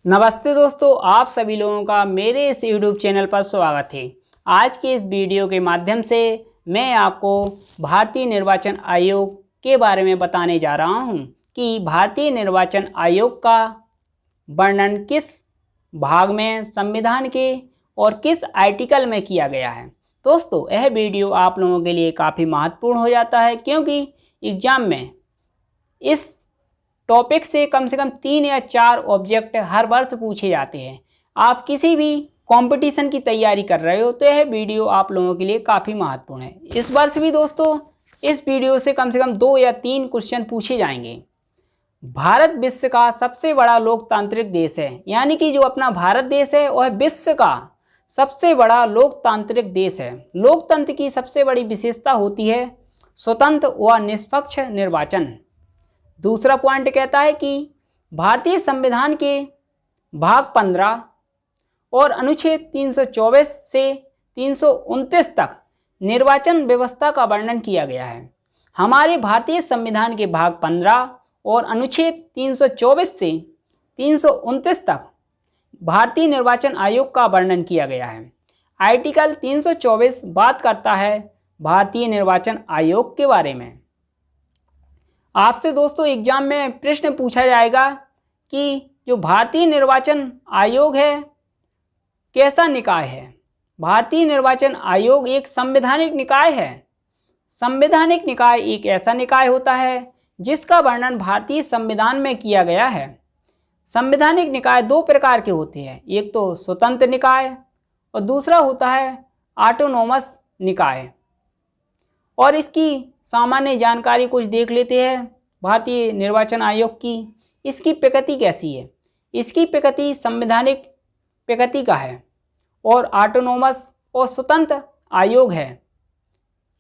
नमस्ते दोस्तों, आप सभी लोगों का मेरे इस YouTube चैनल पर स्वागत है। आज के इस वीडियो के माध्यम से मैं आपको भारतीय निर्वाचन आयोग के बारे में बताने जा रहा हूं कि भारतीय निर्वाचन आयोग का वर्णन किस भाग में संविधान के और किस आर्टिकल में किया गया है। दोस्तों, यह वीडियो आप लोगों के लिए काफ़ी महत्वपूर्ण हो जाता है क्योंकि एग्ज़ाम में इस टॉपिक से कम 3 या 4 ऑब्जेक्ट हर वर्ष पूछे जाते हैं। आप किसी भी कंपटीशन की तैयारी कर रहे हो तो यह वीडियो आप लोगों के लिए काफ़ी महत्वपूर्ण है। इस वर्ष भी दोस्तों इस वीडियो से कम 2 या 3 क्वेश्चन पूछे जाएंगे। भारत विश्व का सबसे बड़ा लोकतांत्रिक देश है, यानी कि जो अपना भारत देश है वह विश्व का सबसे बड़ा लोकतांत्रिक देश है। लोकतंत्र की सबसे बड़ी विशेषता होती है स्वतंत्र व निष्पक्ष निर्वाचन। दूसरा पॉइंट कहता है कि भारतीय संविधान के भाग 15 और अनुच्छेद 324 से 329 तक निर्वाचन व्यवस्था का वर्णन किया गया है। हमारे भारतीय संविधान के भाग 15 और अनुच्छेद 324 से 329 तक भारतीय निर्वाचन आयोग का वर्णन किया गया है। आर्टिकल 324 बात करता है भारतीय निर्वाचन आयोग के बारे में। आपसे दोस्तों एग्जाम में प्रश्न पूछा जाएगा कि जो भारतीय निर्वाचन आयोग है कैसा निकाय है। भारतीय निर्वाचन आयोग एक संवैधानिक निकाय है। संवैधानिक निकाय एक ऐसा निकाय होता है जिसका वर्णन भारतीय संविधान में किया गया है। संवैधानिक निकाय 2 प्रकार के होते हैं, एक तो स्वतंत्र निकाय और दूसरा होता है ऑटोनोमस निकाय। और इसकी सामान्य जानकारी कुछ देख लेते हैं भारतीय निर्वाचन आयोग की। इसकी प्रकृति कैसी है। इसकी प्रकृति संवैधानिक प्रकृति का है और ऑटोनोमस और स्वतंत्र आयोग है।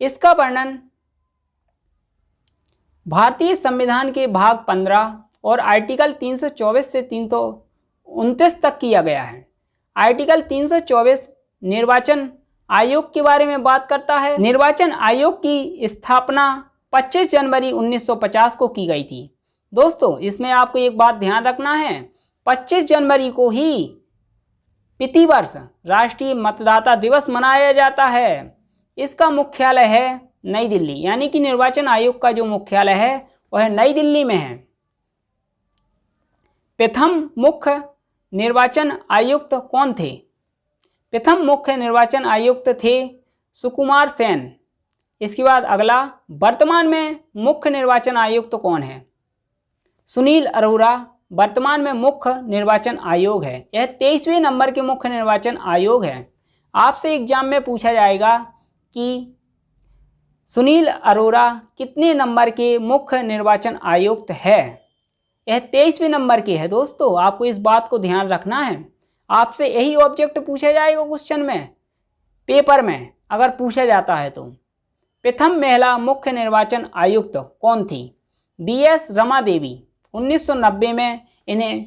इसका वर्णन भारतीय संविधान के भाग 15 और आर्टिकल 324 से 329 तक किया गया है। आर्टिकल 324 निर्वाचन आयोग के बारे में बात करता है। निर्वाचन आयोग की स्थापना 25 जनवरी 1950 को की गई थी। दोस्तों, इसमें आपको एक बात ध्यान रखना है, 25 जनवरी को ही प्रतिवर्ष राष्ट्रीय मतदाता दिवस मनाया जाता है। इसका मुख्यालय है नई दिल्ली, यानी कि निर्वाचन आयोग का जो मुख्यालय है वह नई दिल्ली में है। प्रथम मुख्य निर्वाचन आयुक्त कौन थे। प्रथम मुख्य निर्वाचन आयुक्त थे सुकुमार सेन। इसके बाद अगला, वर्तमान में मुख्य निर्वाचन आयुक्त कौन है। सुनील अरोड़ा वर्तमान में मुख्य निर्वाचन आयोग है। यह 23वें नंबर के मुख्य निर्वाचन आयोग है। आपसे एग्जाम में पूछा जाएगा कि सुनील अरोड़ा कितने नंबर के मुख्य निर्वाचन आयुक्त है। यह 23वें नंबर के है। दोस्तों, आपको इस बात को ध्यान रखना है। आपसे यही ऑब्जेक्ट पूछा जाएगा क्वेश्चन में, पेपर में अगर पूछा जाता है तो। प्रथम महिला मुख्य निर्वाचन आयुक्त कौन थी। BS रमा देवी। 1990 में इन्हें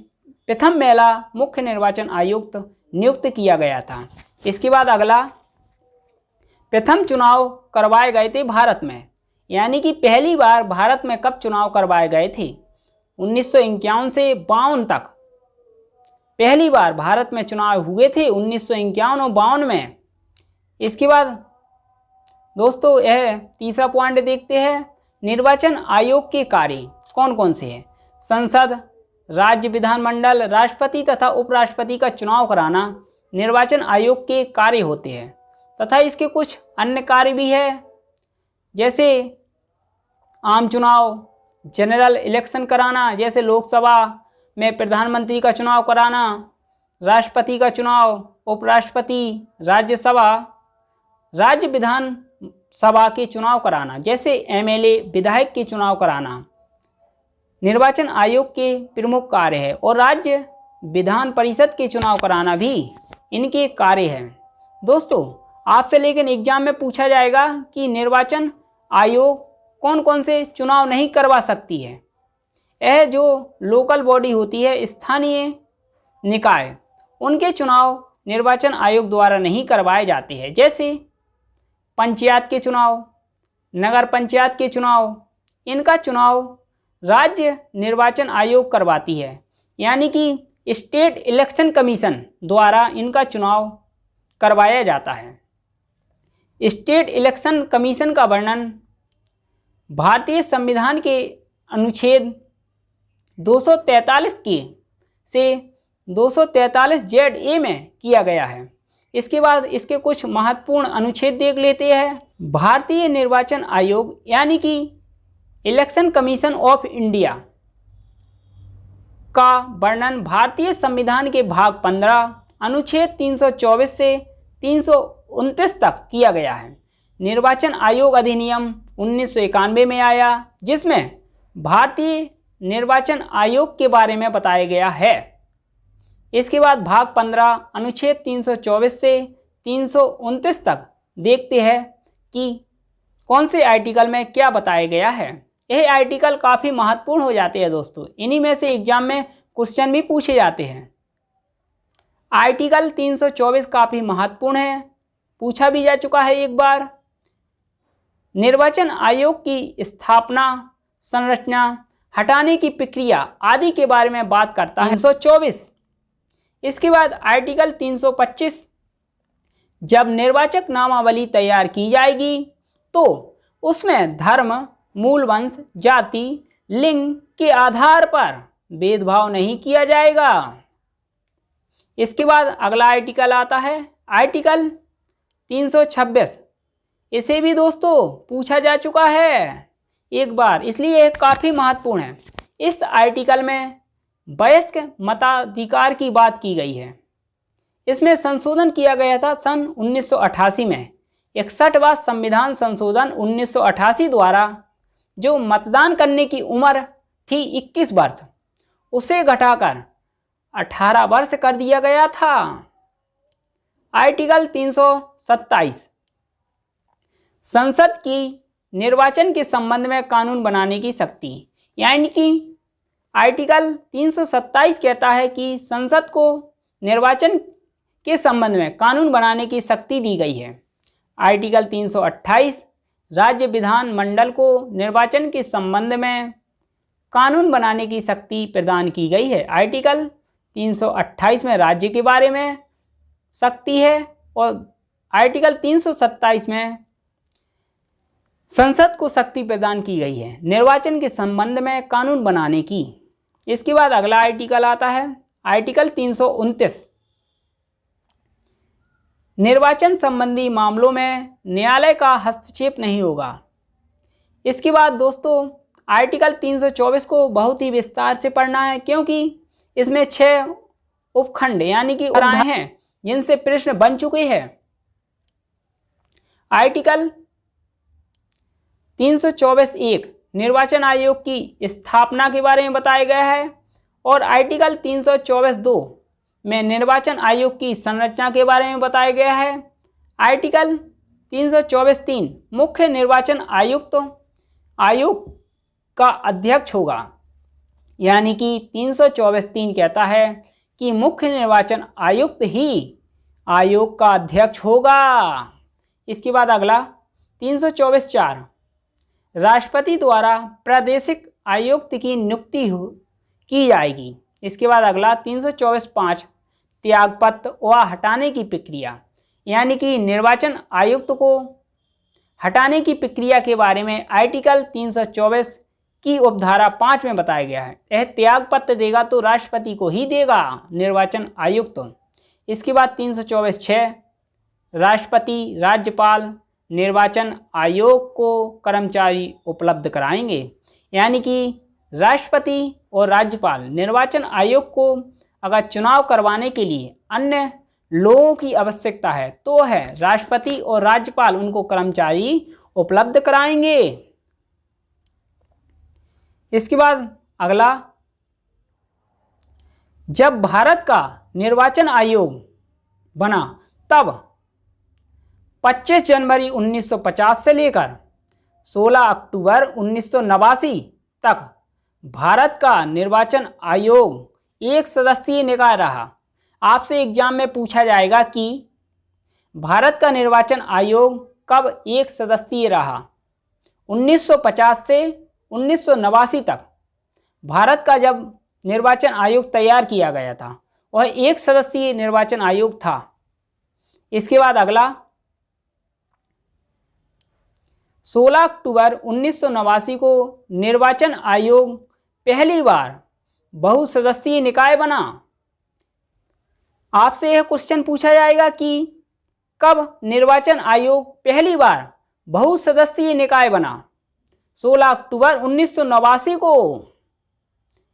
प्रथम महिला मुख्य निर्वाचन आयुक्त नियुक्त किया गया था। इसके बाद अगला, प्रथम चुनाव करवाए गए थे भारत में, यानी कि पहली बार भारत में कब चुनाव करवाए गए थे। 1951 से 52 तक पहली बार भारत में चुनाव हुए थे, 1951 और 52 में। इसके बाद दोस्तों यह तीसरा पॉइंट देखते हैं, निर्वाचन आयोग के कार्य कौन कौन से हैं। संसद, राज्य विधानमंडल, राष्ट्रपति तथा उपराष्ट्रपति का चुनाव कराना निर्वाचन आयोग के कार्य होते हैं तथा इसके कुछ अन्य कार्य भी है, जैसे आम चुनाव, जनरल इलेक्शन कराना, जैसे लोकसभा में प्रधानमंत्री का चुनाव कराना, राष्ट्रपति का चुनाव, उपराष्ट्रपति, राज्यसभा, राज्य विधान सभा के चुनाव कराना, जैसे MLA विधायक के चुनाव कराना निर्वाचन आयोग के प्रमुख कार्य है। और राज्य विधान परिषद के चुनाव कराना भी इनके कार्य है। दोस्तों, आपसे लेकिन एग्जाम में पूछा जाएगा कि निर्वाचन आयोग कौन कौन से चुनाव नहीं करवा सकती है। यह जो लोकल बॉडी होती है, स्थानीय निकाय, उनके चुनाव निर्वाचन आयोग द्वारा नहीं करवाए जाते हैं, जैसे पंचायत के चुनाव, नगर पंचायत के चुनाव, इनका चुनाव राज्य निर्वाचन आयोग करवाती है। यानी कि स्टेट इलेक्शन कमीशन द्वारा इनका चुनाव करवाया जाता है। स्टेट इलेक्शन कमीशन का वर्णन भारतीय संविधान के अनुच्छेद 243 के से 243 ZA में किया गया है। इसके बाद इसके कुछ महत्वपूर्ण अनुच्छेद देख लेते हैं। भारतीय निर्वाचन आयोग यानी कि इलेक्शन कमीशन ऑफ इंडिया का वर्णन भारतीय संविधान के भाग 15 अनुच्छेद 324 से 329 तक किया गया है। निर्वाचन आयोग अधिनियम 1991 में आया, जिसमें भारतीय निर्वाचन आयोग के बारे में बताया गया है। इसके बाद भाग 15 अनुच्छेद 324 से 329 तक देखते हैं कि कौन से आर्टिकल में क्या बताया गया है। यह आर्टिकल काफ़ी महत्वपूर्ण हो जाते हैं दोस्तों, इन्हीं में से एग्जाम में क्वेश्चन भी पूछे जाते हैं। आर्टिकल 324 काफ़ी महत्वपूर्ण है, पूछा भी जा चुका है एक बार। निर्वाचन आयोग की स्थापना, संरचना, हटाने की प्रक्रिया आदि के बारे में बात करता है 324। इसके बाद आर्टिकल 325, जब निर्वाचक नामावली तैयार की जाएगी तो उसमें धर्म, मूल वंश, जाति, लिंग के आधार पर भेदभाव नहीं किया जाएगा। इसके बाद अगला आर्टिकल आता है आर्टिकल 326। इसे भी दोस्तों पूछा जा चुका है एक बार, इसलिए यह काफ़ी महत्वपूर्ण है। इस आर्टिकल में वयस्क मताधिकार की बात की गई है। इसमें संशोधन किया गया था सन 1988 में। 61वां संविधान संशोधन 1988 द्वारा जो मतदान करने की उम्र थी 21 वर्ष, उसे घटाकर 18 वर्ष कर दिया गया था। आर्टिकल 327, संसद की निर्वाचन के संबंध में कानून बनाने की शक्ति, यानी कि आर्टिकल 327 कहता है कि संसद को निर्वाचन के संबंध में कानून बनाने की शक्ति दी गई है। आर्टिकल 328, राज्य विधान मंडल को निर्वाचन के संबंध में कानून बनाने की शक्ति प्रदान की गई है। आर्टिकल 328 में राज्य के बारे में शक्ति है और आर्टिकल 327 में संसद को शक्ति प्रदान की गई है निर्वाचन के संबंध में कानून बनाने की। इसके बाद अगला आर्टिकल आता है आर्टिकल 329, निर्वाचन संबंधी मामलों में न्यायालय का हस्तक्षेप नहीं होगा। इसके बाद दोस्तों आर्टिकल 324 को बहुत ही विस्तार से पढ़ना है, क्योंकि इसमें 6 उपखंड यानी कि उदाहरण हैं जिनसे प्रश्न बन चुके हैं। आर्टिकल 324(1) निर्वाचन आयोग की स्थापना के बारे में बताया गया है और आर्टिकल 324(2) में निर्वाचन आयोग की संरचना के बारे में बताया गया है। आर्टिकल 324(3) मुख्य निर्वाचन आयुक्त आयोग का अध्यक्ष होगा, यानी कि 324(3) कहता है कि मुख्य निर्वाचन आयुक्त ही आयोग का अध्यक्ष होगा। इसके बाद अगला 324(4) राष्ट्रपति द्वारा प्रादेशिक आयुक्त की नियुक्ति की जाएगी। इसके बाद अगला 324(5) त्यागपत्र व हटाने की प्रक्रिया, यानी कि निर्वाचन आयुक्त को हटाने की प्रक्रिया के बारे में आर्टिकल 324 की उपधारा 5 में बताया गया है। यह त्यागपत्र देगा तो राष्ट्रपति को ही देगा निर्वाचन आयुक्त। इसके बाद 324(6) राष्ट्रपति राज्यपाल निर्वाचन आयोग को कर्मचारी उपलब्ध कराएंगे, यानी कि राष्ट्रपति और राज्यपाल निर्वाचन आयोग को अगर चुनाव करवाने के लिए अन्य लोगों की आवश्यकता है तो है राष्ट्रपति और राज्यपाल उनको कर्मचारी उपलब्ध कराएंगे। इसके बाद अगला, जब भारत का निर्वाचन आयोग बना तब 25 जनवरी 1950 से लेकर 16 अक्टूबर 1989 तक भारत का निर्वाचन आयोग एक सदस्यीय निकाय रहा। आपसे एग्जाम में पूछा जाएगा कि भारत का निर्वाचन आयोग कब एक सदस्यीय रहा। 1950 से 1989 तक भारत का जब निर्वाचन आयोग तैयार किया गया था। वह 1 सदस्यीय निर्वाचन आयोग था। इसके बाद अगला 16 अक्टूबर 1989 को निर्वाचन आयोग पहली बार बहुसदस्यीय निकाय बना। आपसे यह क्वेश्चन पूछा जाएगा कि कब निर्वाचन आयोग पहली बार बहुसदस्यीय निकाय बना? 16 अक्टूबर 1989 को।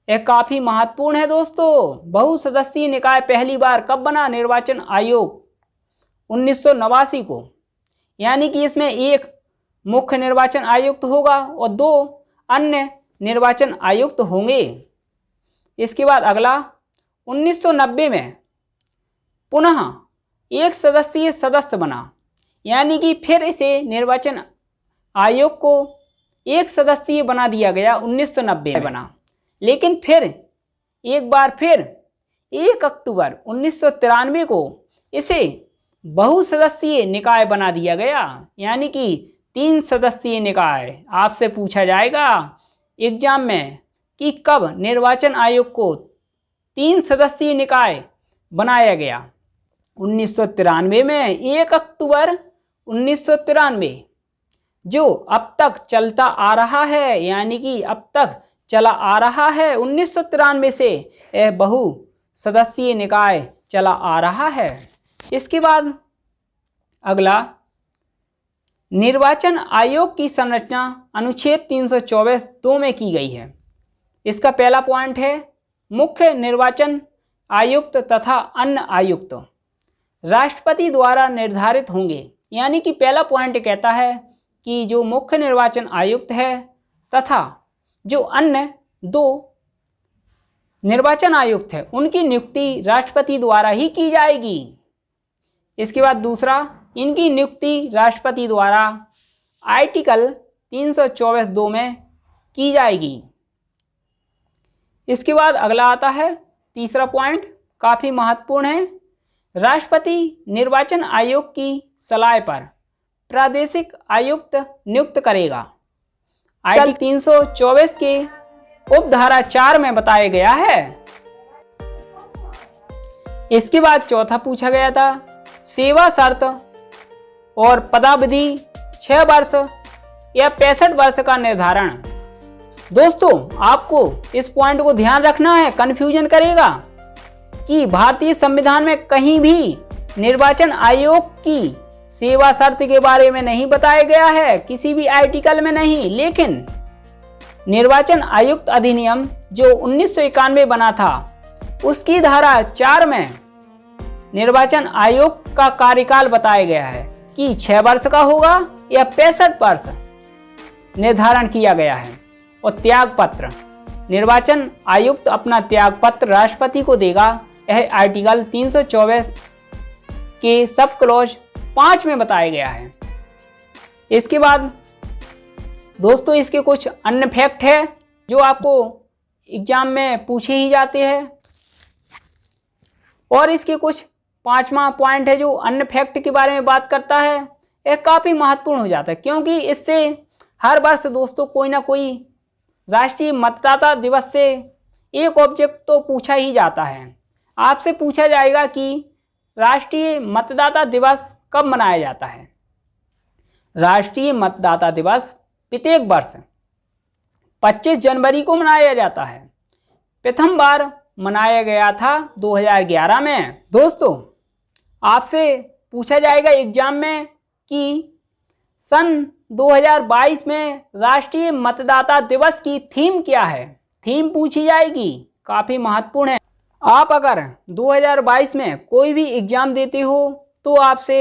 यह काफी महत्वपूर्ण है दोस्तों। बहुसदस्यीय निकाय पहली बार कब बना? निर्वाचन आयोग 1989 को। यानी कि इसमें एक मुख्य निर्वाचन आयुक्त होगा और 2 अन्य निर्वाचन आयुक्त होंगे। इसके बाद अगला 1990 में पुनः 1 सदस्यीय सदस्य बना। यानी कि फिर इसे निर्वाचन आयोग को 1 सदस्यीय बना दिया गया। 1990 में बना, लेकिन फिर एक बार फिर 1 अक्टूबर 1993 को इसे बहुसदस्यीय निकाय बना दिया गया। यानी कि 3 सदस्यीय निकाय। आपसे पूछा जाएगा एग्जाम में कि कब निर्वाचन आयोग को 3 सदस्यीय निकाय बनाया गया? 1993 में, 1 अक्टूबर 1993, जो अब तक चलता आ रहा है। यानी कि अब तक चला आ रहा है 1993 से यह बहुसदस्यीय निकाय चला आ रहा है। इसके बाद अगला निर्वाचन आयोग की संरचना अनुच्छेद 324(2) में की गई है। इसका पहला पॉइंट है मुख्य निर्वाचन आयुक्त तथा अन्य आयुक्त राष्ट्रपति द्वारा निर्धारित होंगे। यानी कि पहला पॉइंट कहता है कि जो मुख्य निर्वाचन आयुक्त है तथा जो अन्य 2 निर्वाचन आयुक्त है उनकी नियुक्ति राष्ट्रपति द्वारा ही की जाएगी। इसके बाद दूसरा, इनकी नियुक्ति राष्ट्रपति द्वारा आर्टिकल 324(2) में की जाएगी। इसके बाद अगला आता है तीसरा पॉइंट, काफ़ी महत्वपूर्ण है। राष्ट्रपति निर्वाचन आयोग की सलाह पर प्रादेशिक आयुक्त नियुक्त करेगा। आर्टिकल 324 के उपधारा 4 में बताया गया है। इसके बाद चौथा पूछा गया था सेवा शर्त और पदावधि 6 वर्ष या 65 वर्ष का निर्धारण। दोस्तों आपको इस पॉइंट को ध्यान रखना है, कंफ्यूजन करेगा कि भारतीय संविधान में कहीं भी निर्वाचन आयोग की सेवा शर्त के बारे में नहीं बताया गया है, किसी भी आर्टिकल में नहीं। लेकिन निर्वाचन आयुक्त अधिनियम जो 1991 बना था उसकी धारा 4 में निर्वाचन आयोग का कार्यकाल बताया गया है कि 6 वर्ष का होगा या 65 वर्ष निर्धारण किया गया है। और त्याग पत्र, निर्वाचन आयुक्त अपना त्याग पत्र राष्ट्रपति को देगा। यह आर्टिकल 324 के सब क्लॉज 5 में बताया गया है। इसके बाद दोस्तों इसके कुछ अन्य फैक्ट है जो आपको एग्जाम में पूछे ही जाते हैं। और इसके कुछ 5वां पॉइंट है जो अन्य फैक्ट के बारे में बात करता है। यह काफ़ी महत्वपूर्ण हो जाता है क्योंकि इससे हर वर्ष दोस्तों कोई ना कोई राष्ट्रीय मतदाता दिवस से एक ऑब्जेक्ट तो पूछा ही जाता है। आपसे पूछा जाएगा कि राष्ट्रीय मतदाता दिवस कब मनाया जाता है? राष्ट्रीय मतदाता दिवस प्रत्येक वर्ष 25 जनवरी को मनाया जाता है। प्रथम बार मनाया गया था 2011 में। दोस्तों आपसे पूछा जाएगा एग्जाम में कि सन 2022 में राष्ट्रीय मतदाता दिवस की थीम क्या है? थीम पूछी जाएगी, काफ़ी महत्वपूर्ण है। आप अगर 2022 में कोई भी एग्जाम देते हो तो आपसे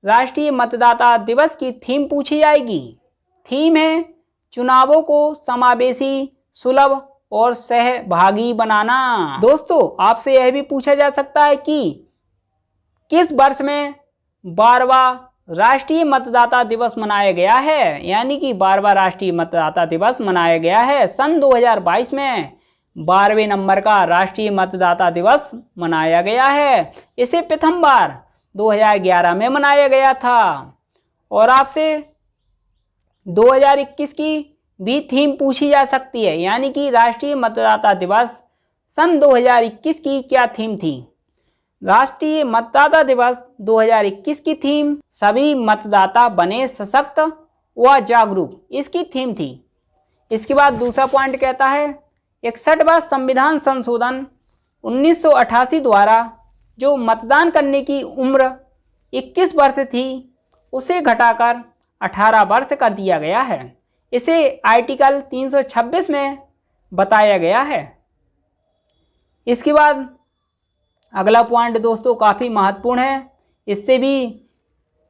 राष्ट्रीय मतदाता दिवस की थीम पूछी जाएगी। थीम है चुनावों को समावेशी, सुलभ और सहभागी बनाना। दोस्तों आपसे यह भी पूछा जा सकता है कि किस वर्ष में 12वां राष्ट्रीय मतदाता दिवस मनाया गया है? यानी कि 12वां राष्ट्रीय मतदाता दिवस मनाया गया है सन 2022 में। 12वें नंबर का राष्ट्रीय मतदाता दिवस मनाया गया है। इसे प्रथम बार 2011 में मनाया गया था। और आपसे 2021 की भी थीम पूछी जा सकती है। यानी कि राष्ट्रीय मतदाता दिवस सन 2021 की क्या थीम थी? राष्ट्रीय मतदाता दिवस 2021 की थीम सभी मतदाता बने सशक्त व जागरूक, इसकी थीम थी। इसके बाद दूसरा पॉइंट कहता है 61वां संविधान संशोधन 1988 द्वारा जो मतदान करने की उम्र 21 वर्ष थी उसे घटाकर 18 वर्ष कर दिया गया है। इसे आर्टिकल 326 में बताया गया है। इसके बाद अगला पॉइंट दोस्तों काफ़ी महत्वपूर्ण है, इससे भी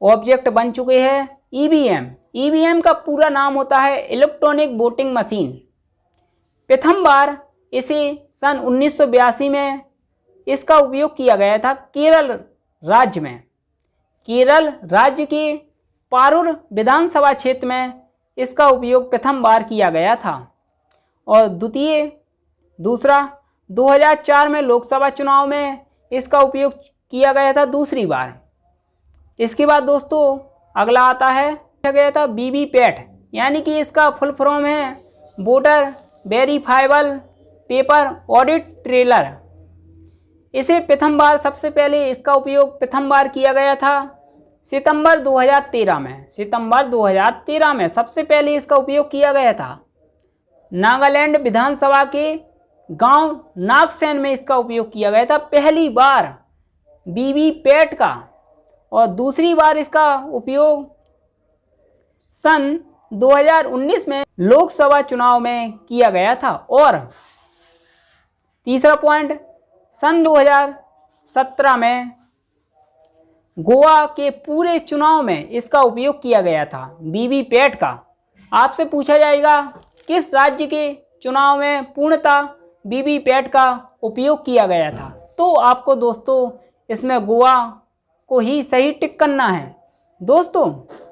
ऑब्जेक्ट बन चुके हैं। ईवीएम, ईवीएम का पूरा नाम होता है इलेक्ट्रॉनिक वोटिंग मशीन। प्रथम बार इसे सन 1982 में इसका उपयोग किया गया था केरल राज्य में। केरल राज्य के पारूर विधानसभा क्षेत्र में इसका उपयोग प्रथम बार किया गया था। और दूसरा 2004 में लोकसभा चुनाव में इसका उपयोग किया गया था दूसरी बार। इसके बाद दोस्तों अगला आता है गया था वीवीपैट, यानी कि इसका फुल फॉर्म है voter verifiable paper audit trailer. इसे प्रथम बार सबसे पहले इसका उपयोग प्रथम बार किया गया था सितंबर 2013 में। सितंबर 2013 में सबसे पहले इसका उपयोग किया गया था। नागालैंड विधानसभा के गांव नागसेन में इसका उपयोग किया गया था पहली बार वीवीपैट का। और दूसरी बार इसका उपयोग सन 2019 में लोकसभा चुनाव में किया गया था। और तीसरा पॉइंट सन 2017 में गोवा के पूरे चुनाव में इसका उपयोग किया गया था वीवीपैट का। आपसे पूछा जाएगा किस राज्य के चुनाव में पूर्णतः वीवीपैट का उपयोग किया गया था, तो आपको दोस्तों इसमें गोवा को ही सही टिक करना है। दोस्तों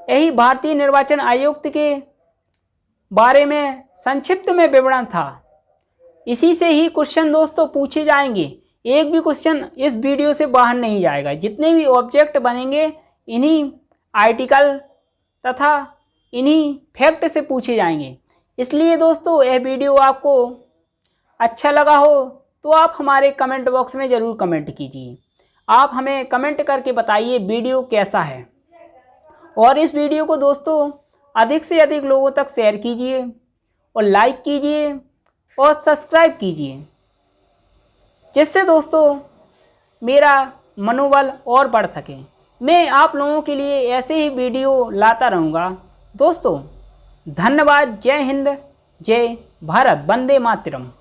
यही भारतीय निर्वाचन आयोग के बारे में संक्षिप्त में विवरण था। इसी से ही क्वेश्चन दोस्तों पूछे जाएंगे, एक भी क्वेश्चन इस वीडियो से बाहर नहीं जाएगा। जितने भी ऑब्जेक्ट बनेंगे इन्हीं आर्टिकल तथा इन्हीं फैक्ट से पूछे जाएंगे। इसलिए दोस्तों यह वीडियो आपको अच्छा लगा हो तो आप हमारे कमेंट बॉक्स में ज़रूर कमेंट कीजिए। आप हमें कमेंट करके बताइए वीडियो कैसा है। और इस वीडियो को दोस्तों अधिक से अधिक लोगों तक शेयर कीजिए और लाइक कीजिए और सब्सक्राइब कीजिए, जिससे दोस्तों मेरा मनोबल और बढ़ सके। मैं आप लोगों के लिए ऐसे ही वीडियो लाता रहूँगा। दोस्तों धन्यवाद। जय हिंद, जय भारत, वंदे मातरम।